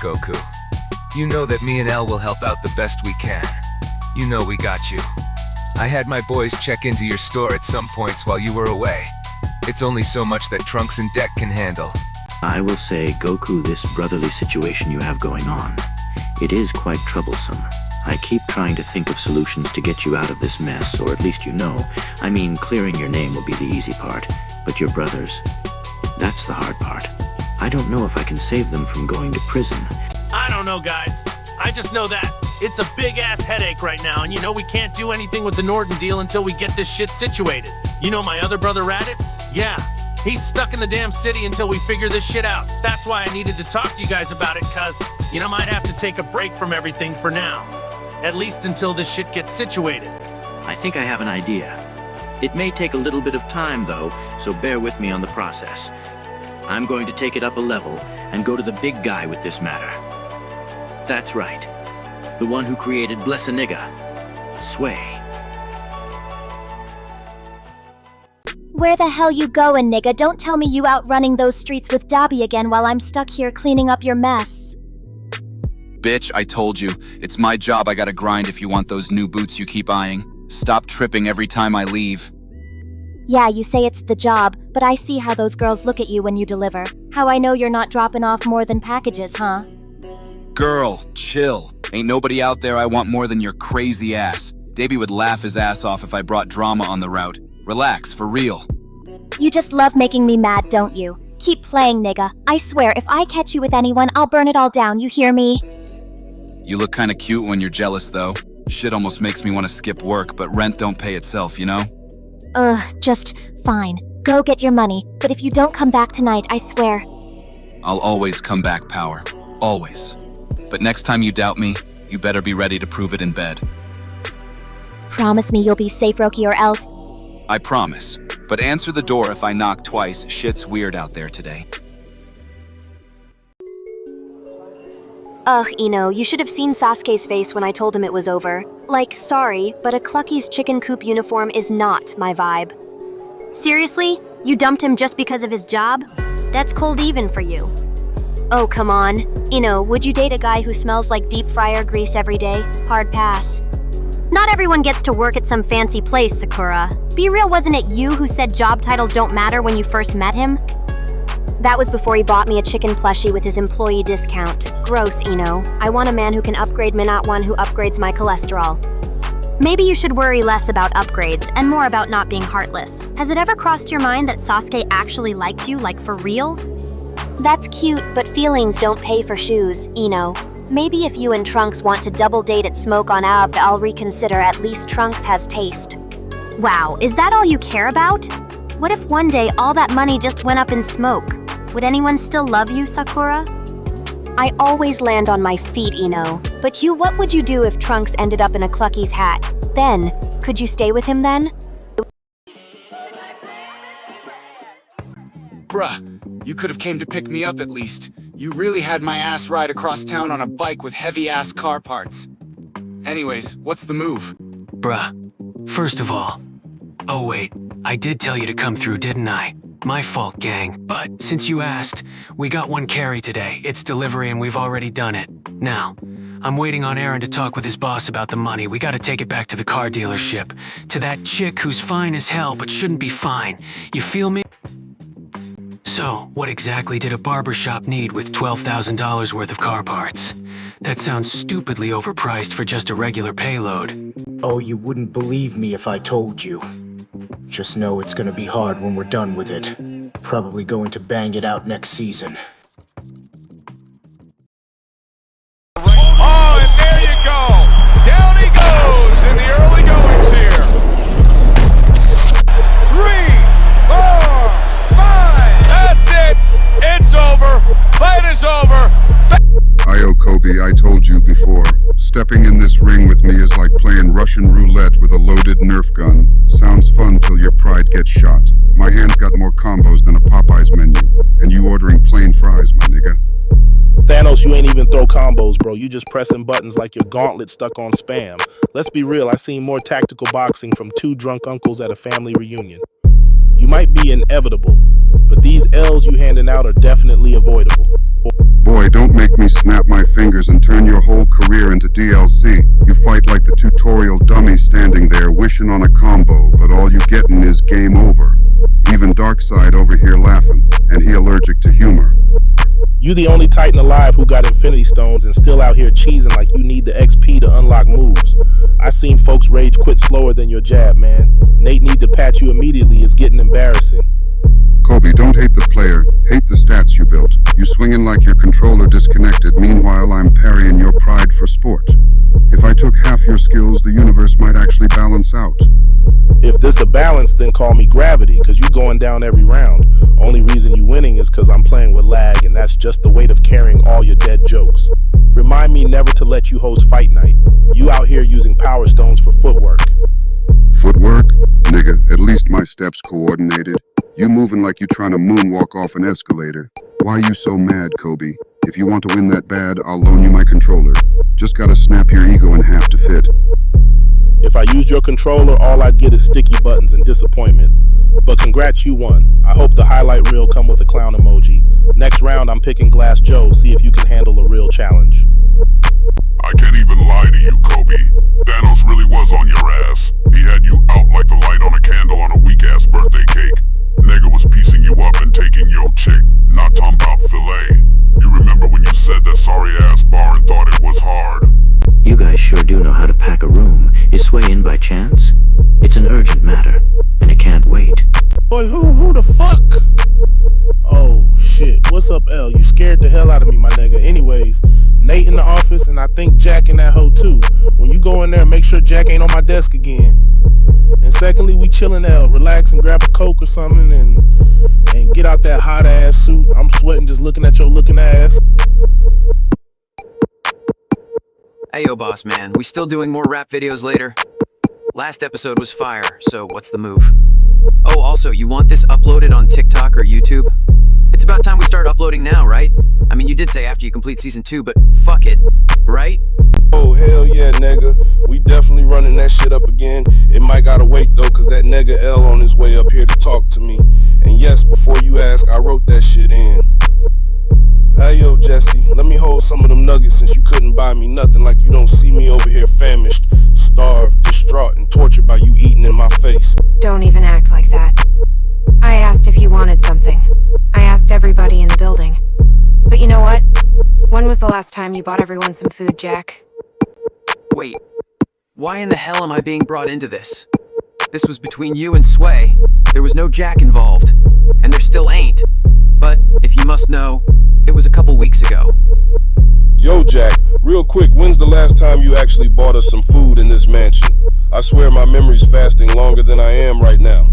Goku. You know that me and L will help out the best we can. You know we got you. I had my boys check into your store at some points while you were away. It's only so much that Trunks and Deck can handle. I will say, Goku, this brotherly situation you have going on, it is quite troublesome. I keep trying to think of solutions to get you out of this mess, or at least you know. I mean, clearing your name will be the easy part, but your brothers, that's the hard part. I don't know if I can save them from going to prison. I don't know, guys. I just know that it's a big-ass headache right now, and you know we can't do anything with the Norton deal until we get this shit situated. You know my other brother Raditz? Yeah, he's stuck in the damn city until we figure this shit out. That's why I needed to talk to you guys about it, cause, you know, might have to take a break from everything for now. At least until this shit gets situated. I think I have an idea. It may take a little bit of time, though, so bear with me on the process. I'm going to take it up a level and go to the big guy with this matter. That's right. The one who created Blessaniga. Sway. Where the hell you going, nigga? Don't tell me you out running those streets with Dobby again while I'm stuck here cleaning up your mess. Bitch, I told you. It's my job. I gotta grind if you want those new boots you keep eyeing. Stop tripping every time I leave. Yeah, you say it's the job, but I see how those girls look at you when you deliver. How I know you're not dropping off more than packages, huh? Girl, chill. Ain't nobody out there I want more than your crazy ass. Davey would laugh his ass off if I brought drama on the route. Relax, for real. You just love making me mad, don't you? Keep playing, nigga. I swear, if I catch you with anyone, I'll burn it all down, you hear me? You look kinda cute when you're jealous, though. Shit almost makes me want to skip work, but rent don't pay itself, you know? Just fine. Go get your money, but if you don't come back tonight, I swear. I'll always come back, Power. Always. But next time you doubt me, you better be ready to prove it in bed. Promise me you'll be safe, Roki, or else. I promise. But answer the door if I knock twice. Shit's weird out there today. Ugh, Ino, you should have seen Sasuke's face when I told him it was over. Like, sorry, but a Clucky's chicken coop uniform is not my vibe. Seriously? You dumped him just because of his job? That's cold even for you. Oh, come on. Ino, would you date a guy who smells like deep fryer grease every day? Hard pass. Not everyone gets to work at some fancy place, Sakura. Be real, wasn't it you who said job titles don't matter when you first met him? That was before he bought me a chicken plushie with his employee discount. Gross, Ino. I want a man who can upgrade me, not one who upgrades my cholesterol. Maybe you should worry less about upgrades and more about not being heartless. Has it ever crossed your mind that Sasuke actually liked you, like for real? That's cute, but feelings don't pay for shoes, Ino. Maybe if you and Trunks want to double date at Smoke on Ab, I'll reconsider. At least Trunks has taste. Wow, is that all you care about? What if one day all that money just went up in smoke? Would anyone still love you, Sakura? I always land on my feet, Ino. But what would you do if Trunks ended up in a Clucky's hat? Then, could you stay with him then? Bruh, you could have came to pick me up at least. You really had my ass ride across town on a bike with heavy-ass car parts. Anyways, what's the move? Bruh, first of all... Oh wait, I did tell you to come through, didn't I? My fault, gang. But since you asked, we got one carry today. It's delivery and we've already done it. Now, I'm waiting on Aaron to talk with his boss about the money. We gotta take it back to the car dealership. To that chick who's fine as hell but shouldn't be fine. You feel me? So, what exactly did a barbershop need with $12,000 worth of car parts? That sounds stupidly overpriced for just a regular payload. Oh, you wouldn't believe me if I told you. Just know it's gonna be hard when we're done with it. Probably going to bang it out next season. Oh, and there you go! Down he goes in the early goings here. 3, 4, 5, that's it! It's over! Fight is over! Io Kobe, I told you before, stepping in this ring with me is like playing Russian roulette with a loaded Nerf gun. Sounds fun till your pride gets shot. My hand's got more combos than a Popeyes menu, and you ordering plain fries, my nigga. Thanos, you ain't even throw combos, bro. You just pressing buttons like your gauntlet stuck on spam. Let's be real, I seen more tactical boxing from 2 drunk uncles at a family reunion. You might be inevitable, but these L's you handing out are definitely avoidable. Boy, don't make me snap my fingers and turn your whole career into DLC. You fight like the tutorial dummy standing there wishing on a combo, but all you gettin' is game over. Even Darkseid over here laughing, and he allergic to humor. You the only Titan alive who got Infinity Stones and still out here cheesing like you need the XP to unlock moves. I seen folks rage quit slower than your jab, man. Nate need to patch you immediately, it's getting embarrassing. Kobe, don't hate the player, hate the stats you built. You swinging like your controller disconnected, meanwhile I'm parrying your pride for sport. If I took half your skills, the universe might actually balance out. If this a balance, then call me Gravity, cause you going down every round. Only reason you winning is cause I'm playing with lag, and that's just the weight of carrying all your dead jokes. Remind me never to let you host Fight Night. You out here using Power Stones for footwork. Footwork? Nigga, at least my steps coordinated. You moving like you trying to moonwalk off an escalator. Why you so mad, Kobe? If you want to win that bad, I'll loan you my controller. Just gotta snap your ego in half to fit. If I used your controller, all I'd get is sticky buttons and disappointment. But congrats, you won. I hope the highlight reel come with a clown emoji. Next round, I'm picking Glass Joe, see if you can handle a real challenge. I can't even lie to you, Kobe. Thanos really was on your ass. He had you out like the light on a candle on a weak-ass birthday cake. Nigga was piecing you up and taking your chick, not talking about filet. You remember when you said that sorry-ass bar and thought it was hard? You guys sure do know how to pack a room. Is Sway in by chance? It's an urgent matter, and it can't wait. Boy, who the fuck? Oh, shit. What's up, L? You scared the hell out of me, my nigga. Anyways, Nate in the office, and I think Jack in that hoe, too. When you go in there, make sure Jack ain't on my desk again. And secondly, we chillin', L. Relax and grab a Coke or something, and get out that hot-ass suit. I'm sweating just looking at your looking ass. Hey yo boss man, we still doing more rap videos later? Last episode was fire, so what's the move? Oh, also, you want this uploaded on TikTok or YouTube? It's about time we start uploading now, right? I mean, you did say after you complete season 2, but fuck it, right? Oh, hell yeah, nigga. We definitely running that shit up again. It might gotta wait, though, cause that nigga L on his way up here to talk to me. And yes, before you ask, I wrote that shit in. Hey yo, Jesse, let me hold some of them nuggets since you couldn't buy me nothing, like you don't see me over here famished, starved, distraught, and tortured by you eating in my face. Don't even act like that. I asked if you wanted something. I asked everybody in the building. But you know what? When was the last time you bought everyone some food, Jack? Wait, why in the hell am I being brought into this? This was between you and Sway. There was no Jack involved, and there still ain't. But, if you must know, it was a couple weeks ago. Yo, Jack, real quick, when's the last time you actually bought us some food in this mansion? I swear my memory's fasting longer than I am right now.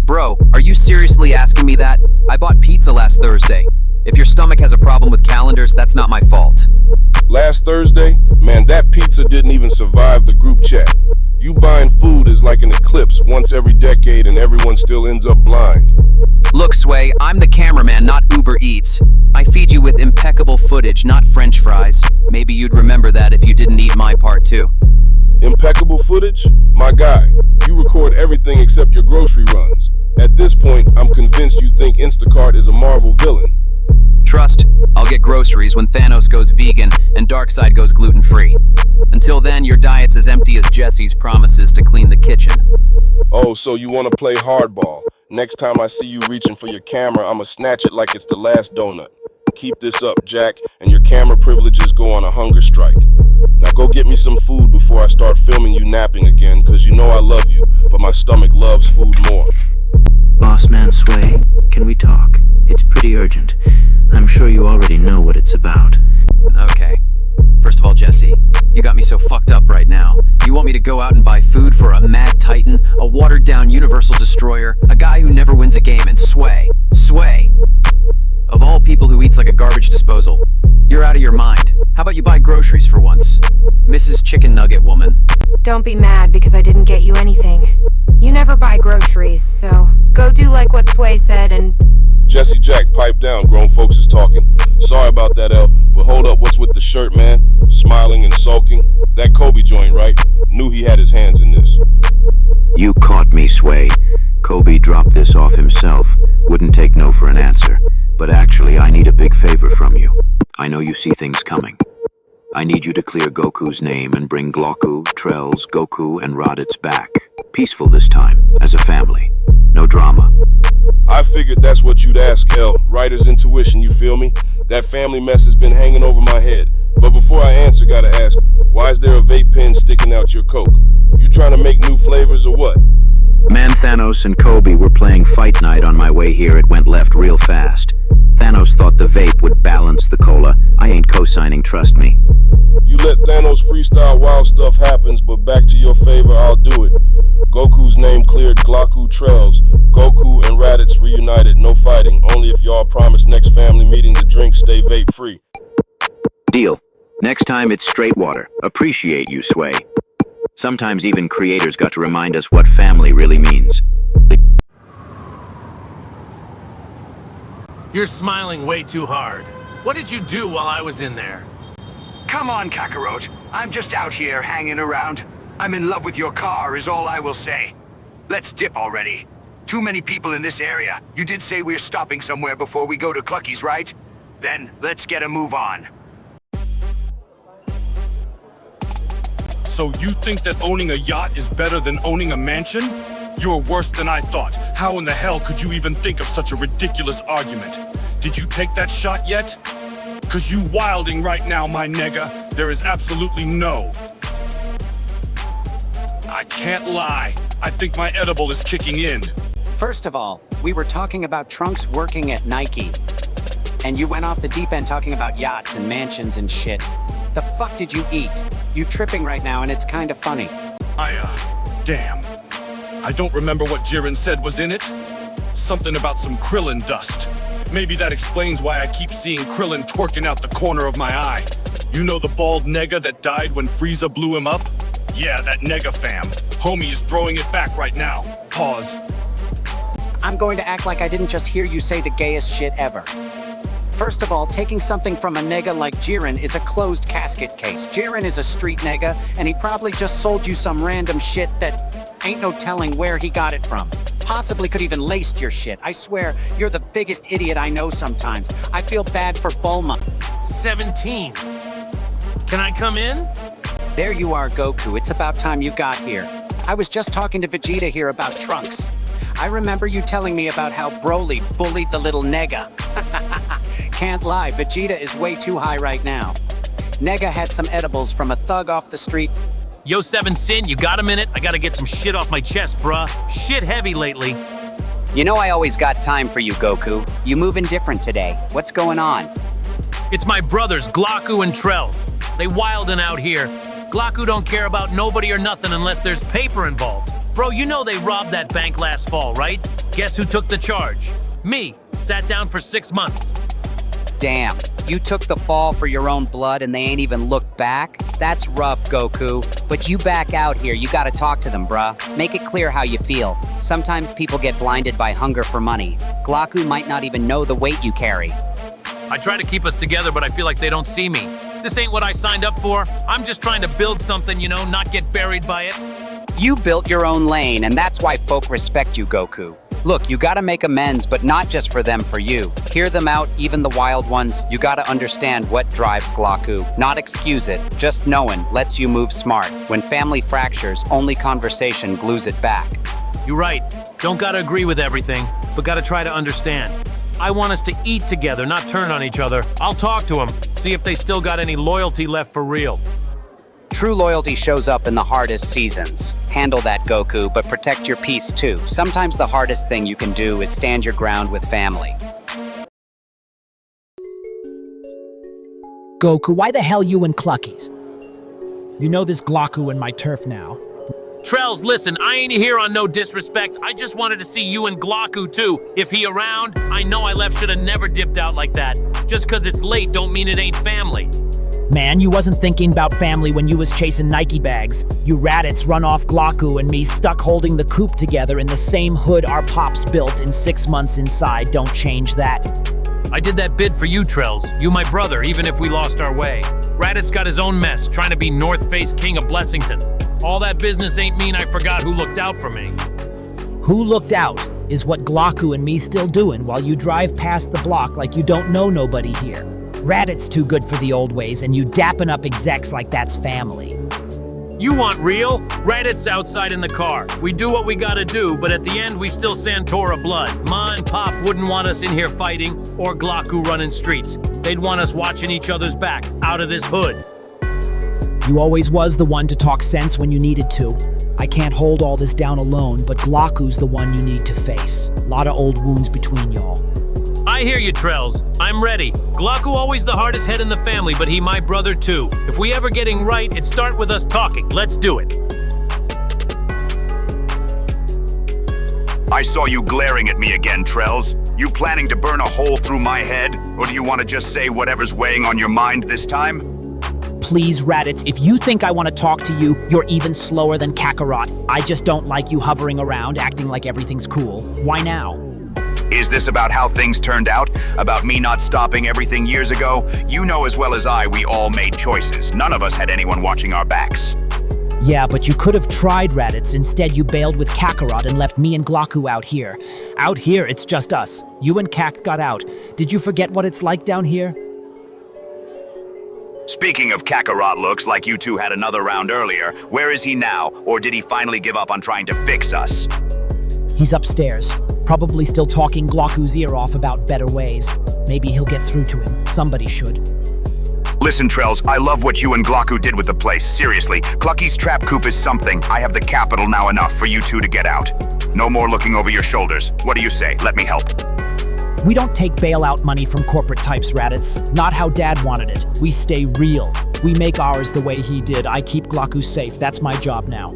Bro, are you seriously asking me that? I bought pizza last Thursday. If your stomach has a problem with calendars, that's not my fault. Last Thursday? Man, that pizza didn't even survive the group chat. You buying food is like an eclipse once every decade and everyone still ends up blind. Look, Sway, I'm the cameraman, not Uber Eats. I feed you with impeccable footage, not French fries. Maybe you'd remember that if you didn't eat my part too. Impeccable footage? My guy, you record everything except your grocery runs. At this point, I'm convinced you think Instacart is a Marvel villain. Trust, I'll get groceries when Thanos goes vegan and Darkseid goes gluten-free. Until then, your diet's as empty as Jesse's promises to clean the kitchen. Oh, so you want to play hardball. Next time I see you reaching for your camera, I'ma snatch it like it's the last donut. Keep this up, Jack, and your camera privileges go on a hunger strike. Now go get me some food before I start filming you napping again, cause you know I love you, but my stomach loves food more. Boss man Sway, can we talk? It's pretty urgent. I'm sure you already know what it's about. Okay. First of all, Jesse, you got me so fucked up right now. You want me to go out and buy food for a mad titan, a watered-down universal destroyer, a guy who never wins a game, and Sway. Of all people who eats like a garbage disposal, you're out of your mind. How about you buy groceries for once? Mrs. Chicken Nugget Woman. Don't be mad because I didn't get you anything. You never buy groceries, so go do like what Sway said and... Jesse, Jack, pipe down, grown folks is talking. Sorry about that, L, but hold up, what's with the shirt, man? Smiling and sulking? That Kobe joint, right? Knew he had his hands in this. You caught me, Sway. Kobe dropped this off himself. Wouldn't take no for an answer. But actually, I need a big favor from you. I know you see things coming. I need you to clear Goku's name and bring Glocku, Trells, Goku, and Raditz back. Peaceful this time, as a family. No drama. I figured that's what you'd ask, L. Writer's intuition, you feel me? That family mess has been hanging over my head. But before I answer, gotta ask, why is there a vape pen sticking out your coke? You trying to make new flavors or what? Man, Thanos and Kobe were playing Fight Night on my way here. It went left real fast. Thanos thought the vape would balance the cola. I ain't co-signing, trust me. You let Thanos freestyle while stuff happens, but back to your favor, I'll do it. Goku's name cleared, Glocku Trells. Goku and Raditz reunited, no fighting. Only if y'all promise next family meeting the drinks stay vape free. Deal. Next time it's straight water. Appreciate you, Sway. Sometimes even creators got to remind us what family really means. You're smiling way too hard. What did you do while I was in there? Come on, Kakarot. I'm just out here hanging around. I'm in love with your car is all I will say. Let's dip already. Too many people in this area. You did say we're stopping somewhere before we go to Clucky's, right? Then let's get a move on. So you think that owning a yacht is better than owning a mansion? You're worse than I thought. How in the hell could you even think of such a ridiculous argument? Did you take that shot yet? Cause you wilding right now, my nigga. There is absolutely no. I can't lie. I think my edible is kicking in. First of all, we were talking about Trunks working at Nike. And you went off the deep end talking about yachts and mansions and shit. The fuck did you eat? You tripping right now and it's kinda funny. Damn. I don't remember what Jiren said was in it. Something about some Krillin dust. Maybe that explains why I keep seeing Krillin twerking out the corner of my eye. You know the bald nega that died when Frieza blew him up? Yeah, that nega fam. Homie is throwing it back right now. Pause. I'm going to act like I didn't just hear you say the gayest shit ever. First of all, taking something from a nega like Jiren is a closed casket case. Jiren is a street nega, and he probably just sold you some random shit that ain't no telling where he got it from. Possibly could even laced your shit. I swear, you're the biggest idiot I know sometimes. I feel bad for Bulma. 17. Can I come in? There you are, Goku. It's about time you got here. I was just talking to Vegeta here about Trunks. I remember you telling me about how Broly bullied the little nega. Can't lie, Vegeta is way too high right now. Nega had some edibles from a thug off the street. Yo, 7 Sin, you got a minute? I gotta get some shit off my chest, bruh. Shit heavy lately. You know I always got time for you, Goku. You moving different today. What's going on? It's my brothers, Glocku and Trells. They wildin' out here. Glocku don't care about nobody or nothing unless there's paper involved. Bro, you know they robbed that bank last fall, right? Guess who took the charge? Me. Sat down for 6 months. Damn, you took the fall for your own blood and they ain't even looked back? That's rough, Goku. But you back out here, you gotta talk to them, bruh. Make it clear how you feel. Sometimes people get blinded by hunger for money. Glocku might not even know the weight you carry. I try to keep us together, but I feel like they don't see me. This ain't what I signed up for. I'm just trying to build something, you know, not get buried by it. You built your own lane, and that's why folk respect you, Goku. Look, you gotta make amends, but not just for them, for you. Hear them out, even the wild ones. You gotta understand what drives Glocku. Not excuse it, just knowing lets you move smart. When family fractures, only conversation glues it back. You're right. Don't gotta agree with everything, but gotta try to understand. I want us to eat together, not turn on each other. I'll talk to them, see if they still got any loyalty left for real. True loyalty shows up in the hardest seasons. Handle that, Goku, but protect your peace too. Sometimes the hardest thing you can do is stand your ground with family. Goku, why the hell you and Cluckies? You know this Glocku in my turf now. Trells, listen, I ain't here on no disrespect. I just wanted to see you and Glocku too. If he around, I know I left should have never dipped out like that. Just cause it's late don't mean it ain't family. Man, you wasn't thinking about family when you was chasing Nike bags. You Raditz run off Glocku and me stuck holding the coop together in the same hood our pops built in 6 months inside. Don't change that. I did that bid for you, Trells. You my brother, even if we lost our way. Raditz got his own mess, trying to be North Face King of Blessington. All that business ain't mean I forgot who looked out for me. Who looked out? is what Glocku and me still doing while you drive past the block like you don't know nobody here. Raditz too good for the old ways, and you dapping up execs like that's family. You want real? Raditz outside in the car. We do what we gotta do, but at the end we still Santora blood. Ma and Pop wouldn't want us in here fighting, or Glocku running streets. They'd want us watching each other's back, out of this hood. You always was the one to talk sense when you needed to. I can't hold all this down alone, but Glocku's the one you need to face. Lot of old wounds between y'all. I hear you, Trells. I'm ready. Glocku always the hardest head in the family, but he my brother too. If we ever getting right, it start with us talking. Let's do it. I saw you glaring at me again, Trells. You planning to burn a hole through my head? Or do you want to just say whatever's weighing on your mind this time? Please, Raditz, if you think I want to talk to you, you're even slower than Kakarot. I just don't like you hovering around, acting like everything's cool. Why now? Is this about how things turned out? About me not stopping everything years ago? You know as well as I, we all made choices. None of us had anyone watching our backs. Yeah, but you could have tried, Raditz. Instead, you bailed with Kakarot and left me and Glocku out here. Out here, it's just us. You and Kak got out. Did you forget what it's like down here? Speaking of Kakarot, looks like you two had another round earlier. Where is he now? Or did he finally give up on trying to fix us? He's upstairs. Probably still talking Glocku's ear off about better ways. Maybe he'll get through to him. Somebody should. Listen, Trells, I love what you and Glocku did with the place. Seriously, Clucky's trap coop is something. I have the capital now enough for you two to get out. No more looking over your shoulders. What do you say? Let me help. We don't take bailout money from corporate types, Raditz. Not how Dad wanted it. We stay real. We make ours the way he did. I keep Glocku safe. That's my job now.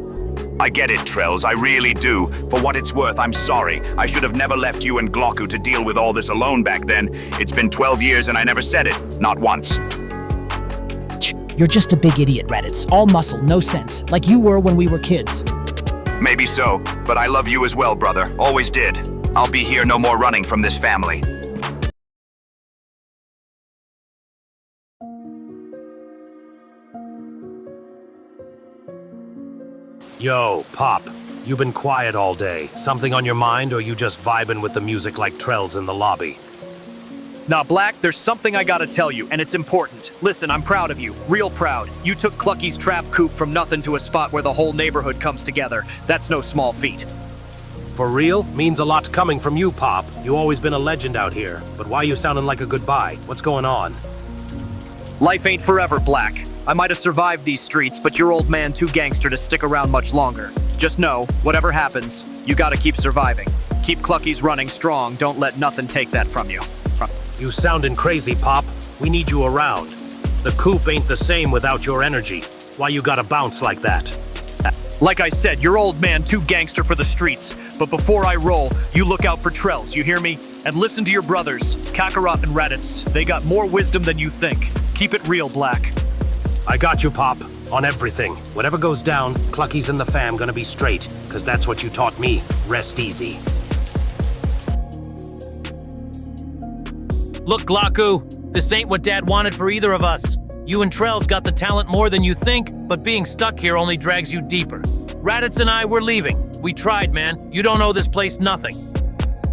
I get it, Trells, I really do. For what it's worth, I'm sorry. I should have never left you and Glocku to deal with all this alone back then. It's been 12 years and I never said it. Not once. You're just a big idiot, Raditz. All muscle, no sense. Like you were when we were kids. Maybe so, but I love you as well, brother. Always did. I'll be here, no more running from this family. Yo, Pop. You been quiet all day. Something on your mind, or you just vibing with the music like Trells in the lobby? Nah, Black, there's something I gotta tell you, and it's important. Listen, I'm proud of you. Real proud. You took Clucky's trap coop from nothing to a spot where the whole neighborhood comes together. That's no small feat. For real? Means a lot coming from you, Pop. You always been a legend out here. But why you sounding like a goodbye? What's going on? Life ain't forever, Black. I might have survived these streets, but your old man too gangster to stick around much longer. Just know, whatever happens, you gotta keep surviving. Keep Clucky's running strong, don't let nothing take that from you. You sounding crazy, Pop. We need you around. The coop ain't the same without your energy. Why you gotta bounce like that? Like I said, your old man too gangster for the streets. But before I roll, you look out for Trells, you hear me? And listen to your brothers, Kakarot and Raditz. They got more wisdom than you think. Keep it real, Black. I got you, Pop. On everything. Whatever goes down, Clucky's and the fam gonna be straight. Cause that's what you taught me. Rest easy. Look, Glocku, this ain't what Dad wanted for either of us. You and Trells got the talent more than you think, but being stuck here only drags you deeper. Raditz and I, we're leaving. We tried, man. You don't owe this place nothing.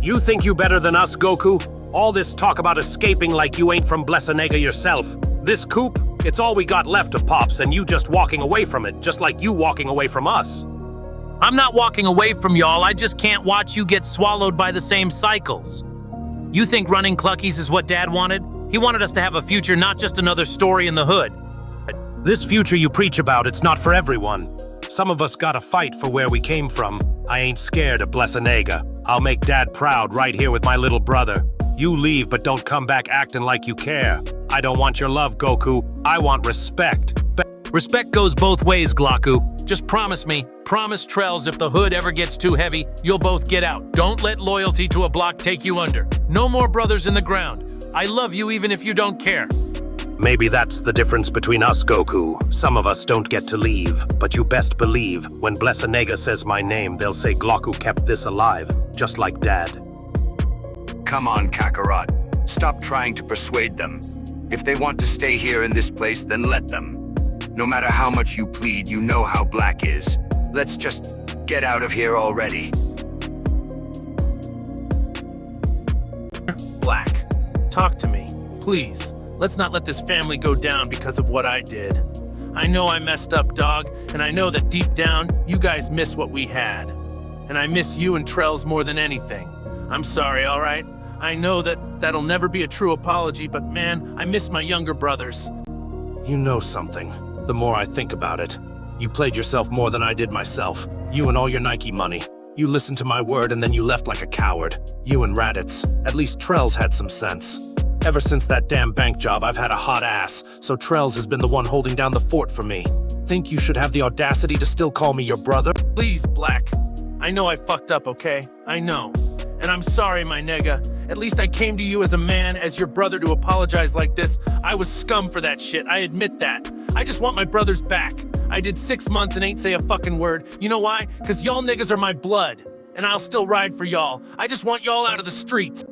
You think you better than us, Goku? All this talk about escaping like you ain't from Blessenega yourself. This coop, it's all we got left of Pops, and you just walking away from it, just like you walking away from us. I'm not walking away from y'all, I just can't watch you get swallowed by the same cycles. You think running Clucky's is what Dad wanted? He wanted us to have a future, not just another story in the hood. This future you preach about, it's not for everyone. Some of us gotta fight for where we came from. I ain't scared of Blessenega. I'll make Dad proud right here with my little brother. You leave, but don't come back acting like you care. I don't want your love, Goku. I want respect. Respect goes both ways, Glocku. Just promise me, promise Trells if the hood ever gets too heavy, you'll both get out. Don't let loyalty to a block take you under. No more brothers in the ground. I love you even if you don't care. Maybe that's the difference between us, Goku. Some of us don't get to leave, but you best believe when Blessenega says my name, they'll say Glocku kept this alive, just like Dad. Come on, Kakarot. Stop trying to persuade them. If they want to stay here in this place, then let them. No matter how much you plead, you know how Black is. Let's just get out of here already. Black. Talk to me, please. Let's not let this family go down because of what I did. I know I messed up, dog, and I know that deep down, you guys miss what we had. And I miss you and Trells more than anything. I'm sorry, all right? I know that'll never be a true apology, but man, I miss my younger brothers. You know something. The more I think about it, you played yourself more than I did myself. You and all your Nike money. You listened to my word and then you left like a coward. You and Raditz. At least Trells had some sense. Ever since that damn bank job, I've had a hot ass, so Trells has been the one holding down the fort for me. Think you should have the audacity to still call me your brother? Please, Black. I know I fucked up, okay? I know. And I'm sorry, my nigga. At least I came to you as a man, as your brother, to apologize like this. I was scum for that shit, I admit that. I just want my brothers back. I did 6 months and ain't say a fucking word. You know why? Cause y'all niggas are my blood. And I'll still ride for y'all. I just want y'all out of the streets.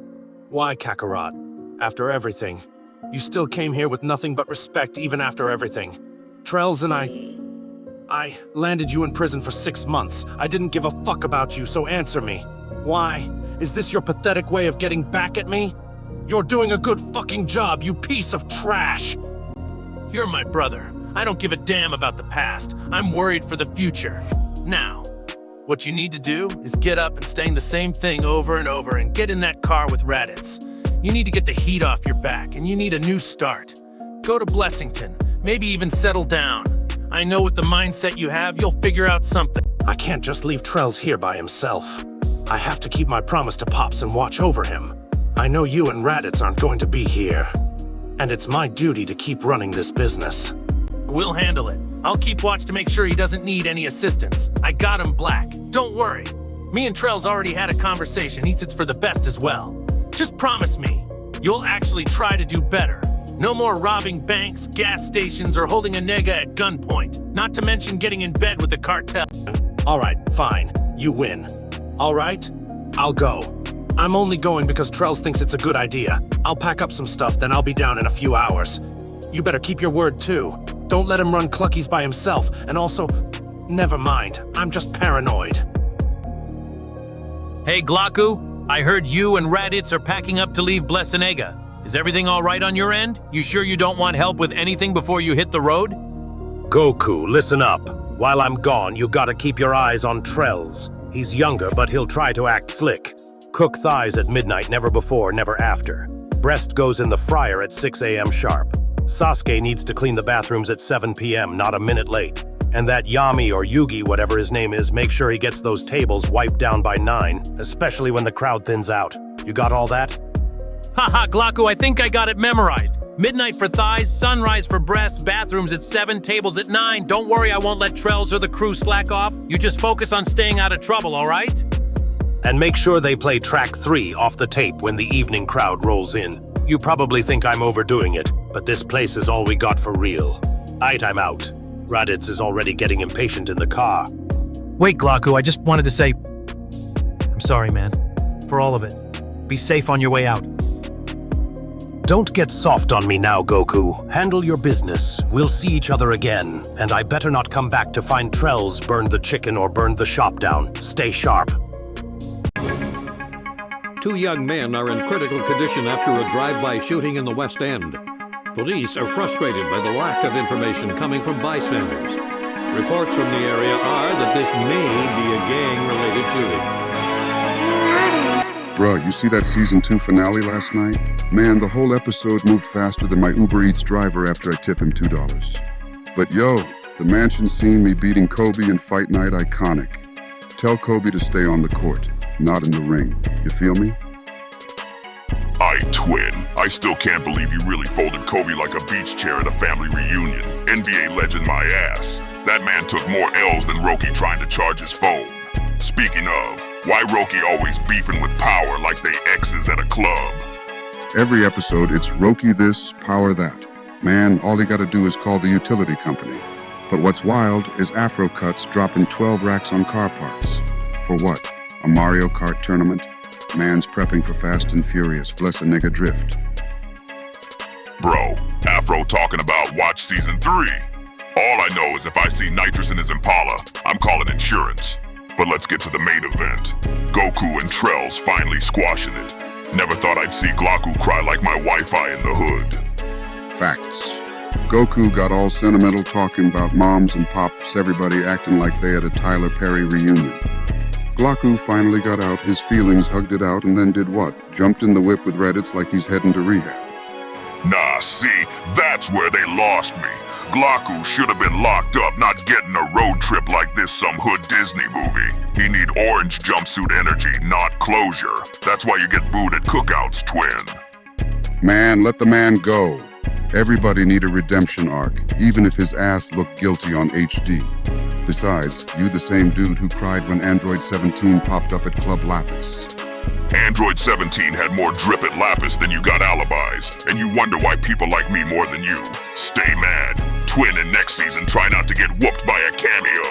Why, Kakarot? After everything, you still came here with nothing but respect even after everything. Trells and I landed you in prison for 6 months. I didn't give a fuck about you, so answer me. Why? Is this your pathetic way of getting back at me? You're doing a good fucking job, you piece of trash! You're my brother. I don't give a damn about the past. I'm worried for the future. Now, what you need to do is get up and saying the same thing over and over and get in that car with Raditz. You need to get the heat off your back, and you need a new start. Go to Blessington, maybe even settle down. I know with the mindset you have, you'll figure out something. I can't just leave Trells here by himself. I have to keep my promise to Pops and watch over him. I know you and Raditz aren't going to be here. And it's my duty to keep running this business. We'll handle it. I'll keep watch to make sure he doesn't need any assistance. I got him, Black. Don't worry. Me and Trells already had a conversation. It's for the best as well. Just promise me, you'll actually try to do better. No more robbing banks, gas stations, or holding a nigga at gunpoint. Not to mention getting in bed with the cartel. Alright, fine. You win. Alright? I'll go. I'm only going because Trells thinks it's a good idea. I'll pack up some stuff, then I'll be down in a few hours. You better keep your word too. Don't let him run Cluckies by himself, and also, never mind. I'm just paranoid. Hey, Glocku. I heard you and Raditz are packing up to leave Blessenega. Is everything all right on your end? You sure you don't want help with anything before you hit the road? Goku, listen up. While I'm gone, you gotta keep your eyes on Trells. He's younger, but he'll try to act slick. Cook thighs at midnight, never before, never after. Breast goes in the fryer at 6 a.m. sharp. Sasuke needs to clean the bathrooms at 7 p.m., not a minute late. And that Yami or Yugi, whatever his name is, make sure he gets those tables wiped down by 9, especially when the crowd thins out. You got all that? Haha, Glocku, I think I got it memorized. Midnight for thighs, sunrise for breasts, bathrooms at 7, tables at 9. Don't worry, I won't let Trells or the crew slack off. You just focus on staying out of trouble, all right? And make sure they play track 3 off the tape when the evening crowd rolls in. You probably think I'm overdoing it, but this place is all we got for real. Aight, I'm out. Raditz is already getting impatient in the car. Wait, Glocku, I just wanted to say... I'm sorry, man. For all of it. Be safe on your way out. Don't get soft on me now, Goku. Handle your business. We'll see each other again, and I better not come back to find Trells burned the chicken or burned the shop down. Stay sharp. 2 young men are in critical condition after a drive-by shooting in the West End. Police are frustrated by the lack of information coming from bystanders. Reports from the area are that this may be a gang-related shooting. Bruh, you see that season 2 finale last night? Man, the whole episode moved faster than my Uber Eats driver after I tip him $2. But yo, the mansion scene me beating Kobe in Fight Night iconic. Tell Kobe to stay on the court, not in the ring. You feel me? Twin, I still can't believe you really folded Kobe like a beach chair at a family reunion. NBA legend my ass. That man took more L's than Roki trying to charge his phone. Speaking of, why Roki always beefing with Power like they exes at a club? Every episode, it's Roki this, Power that. Man, all he gotta do is call the utility company. But what's wild is Afro Cuts dropping 12 racks on car parts. For what? A Mario Kart tournament? Man's prepping for Fast and Furious, bless a nigga drift. Bro, Afro talking about watch season 3. All I know is if I see nitrous in his Impala, I'm calling insurance. But let's get to the main event. Goku and Trells finally squashing it. Never thought I'd see Glocku cry like my Wi-Fi in the hood. Facts. Goku got all sentimental talking about moms and pops, everybody acting like they had a Tyler Perry reunion. Glocku finally got out his feelings, hugged it out, and then did what? Jumped in the whip with Reddits like he's heading to rehab. Nah, see, that's where they lost me. Glocku should have been locked up, not getting a road trip like this some hood Disney movie. He need orange jumpsuit energy, not closure. That's why you get booed at cookouts, twin. Man, let the man go. Everybody need a redemption arc, even if his ass looked guilty on HD. Besides, you the same dude who cried when Android 17 popped up at Club Lapis. Android 17 had more drip at Lapis than you got alibis, and you wonder why people like me more than you. Stay mad. Twin in next season try not to get whooped by a cameo.